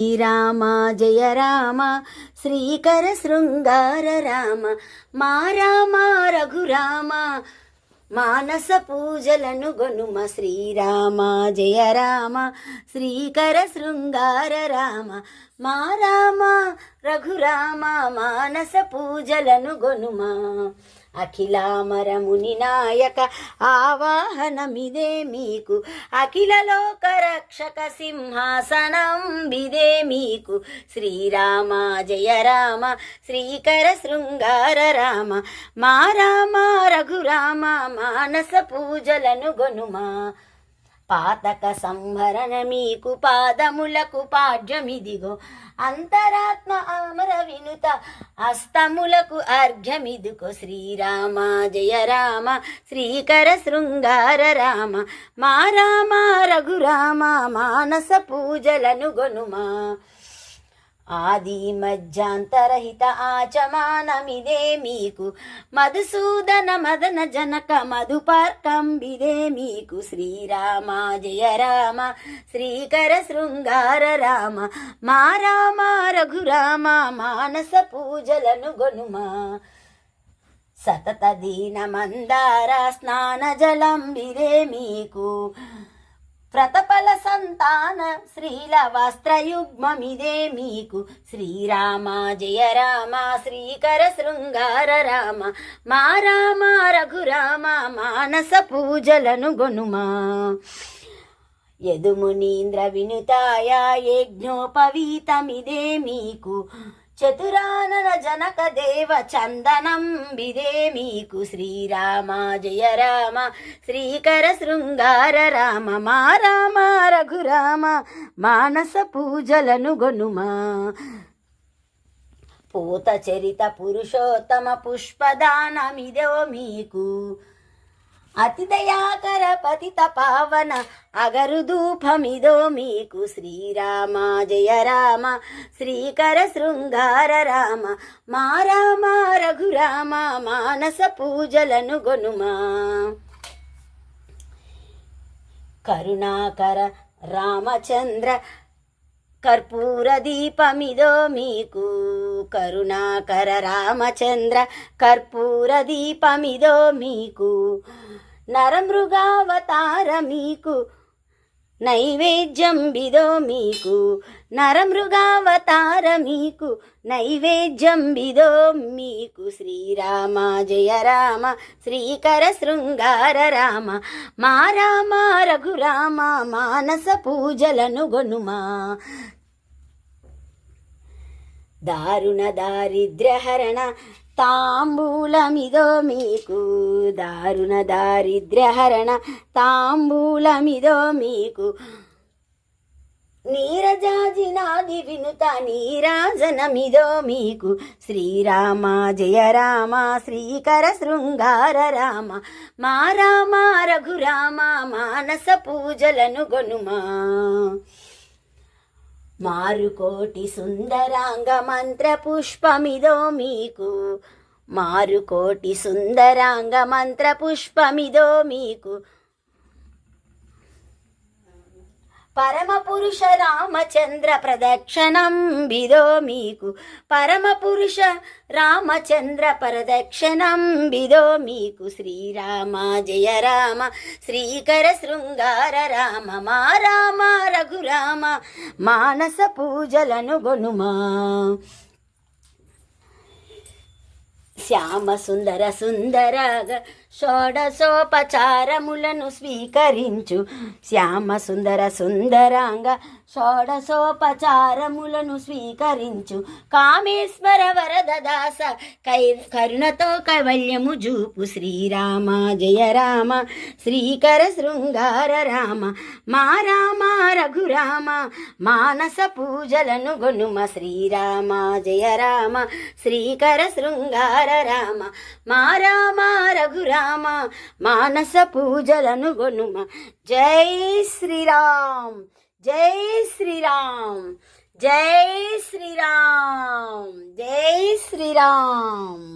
శ్రీరామ జయ రామ శ్రీకర శృంగార రామ మా రామ రఘురామ మానస పూజలను గొనుమ. శ్రీరామ జయ రామ శ్రీకర శృంగార రామ మా రామ రఘురామ మానస పూజలను గొనుమ. అఖిలామరముని నాయక ఆవాహనమిదే మీకు, అఖిల లోక రక్షక సింహాసనం బిదే మీకు. శ్రీరామ జయ రామ శ్రీకర శృంగార రామ మా రామ రఘురామ మానస పూజలను గొనుమా. పాతక సంహరణ మీకు పాదములకు పాడ్యమిదిగో, అంతరాత్మ అమర వినుత అస్తములకు అర్ఘ్యమిదుకో. శ్రీరామ జయ రామ శ్రీకర శృంగార రామ మా రామ రఘురామ మానస పూజలను గొనుమా. ఆది మధ్యాంతరహిత ఆచమానమిదే మీకు, మధుసూదన మదన జనక మధుపార్కంబిదే మీకు. శ్రీరామ జయ రామ శ్రీకర శృంగార రామ మా రామ రఘురామ మానస పూజలను గొనుమా. సతత దీన మందార స్నాన జలం బిదే మీకు, ప్రతపల సంతాన శ్రీల వస్త్రయుగ్మమిదే మీకు. శ్రీరామ జయ రామ శ్రీకర శృంగార రామ మా రామ రఘురామ మానస పూజలను గొనుమా. యదుమునీంద్ర వినుతాయ యజ్ఞోపవీతమిదే మీకు, చతురానన జనక దేవ చందనం బిదే మీకు. శ్రీరామ జయ రామ శ్రీకర శృంగార రామ మా రామ రఘురామ మానస పూజలను గొనుమా. పూత చరిత పురుషోత్తమ పుష్పదానమిదో మీకు, అతి దయాకర పతిత పావన అగరు ధూపమిదో మీకు. శ్రీరామ జయ రామ శ్రీకర శృంగార రామ మా రామ రఘురామ మానస పూజలను గొనుమా. కరుణాకర రామచంద్ర కర్పూర దీపమిదో మీకు, కరుణాకర రామచంద్ర కర్పూర దీపమిదో మీకు. నరమృగావతార మీకు నైవేద్యం బిదో మీకు, నరమృగావతార మీకు నైవేద్యం బిదో మీకు. శ్రీరామ జయ రామ శ్రీకర శృంగార రామ మా రామ రఘురామ మానస పూజలను గొనుమా. దారుణ దారిద్ర్యహరణ తాంబూలమిదో మీకు, దారుణ దారిద్ర్యహరణ తాంబూలమిదో మీకు. నీరజాజినాది వినుత నీరాజనమిదో మీకు. శ్రీరామ జయ రామ శ్రీకర శృంగార రామ మా రామ రఘురామ మానస పూజలను గొనుమా. మారుకోటి సుందరాంగ మంత్ర పుష్పమిదో మీకు, మారుకోటి సుందరాంగ మంత్ర పుష్పమిదో మీకు. పరమ పురుష రామచంద్ర ప్రదక్షిణం బిదో మీకు, పరమ పురుష రామచంద్ర ప్రదక్షిణం బిదో మీకు. శ్రీరామ జయ రామ శ్రీకర శృంగార రామ మా రామ రఘురామ మానస పూజలను గొనుమా. శ్యామ సుందర సుందరగ షోడశోపచారములను స్వీకరించు, శ్యామ సుందర సుందరాంగ షోడశోపచారములను స్వీకరించు. కామేశ్వర వరద దాస కరుణతో కైవల్యము జూపు. శ్రీరామ జయ రామ శ్రీకర శృంగార రామ మా రామ రఘురామ మానస పూజలను గొనుమ. శ్రీరామ జయ రామ శ్రీకర శృంగార రామ మా రామ రఘురామ మానస పూజలను గొనుమ. జై శ్రీరామ్ జై శ్రీరామ్ జై శ్రీరామ్ జై శ్రీరామ్.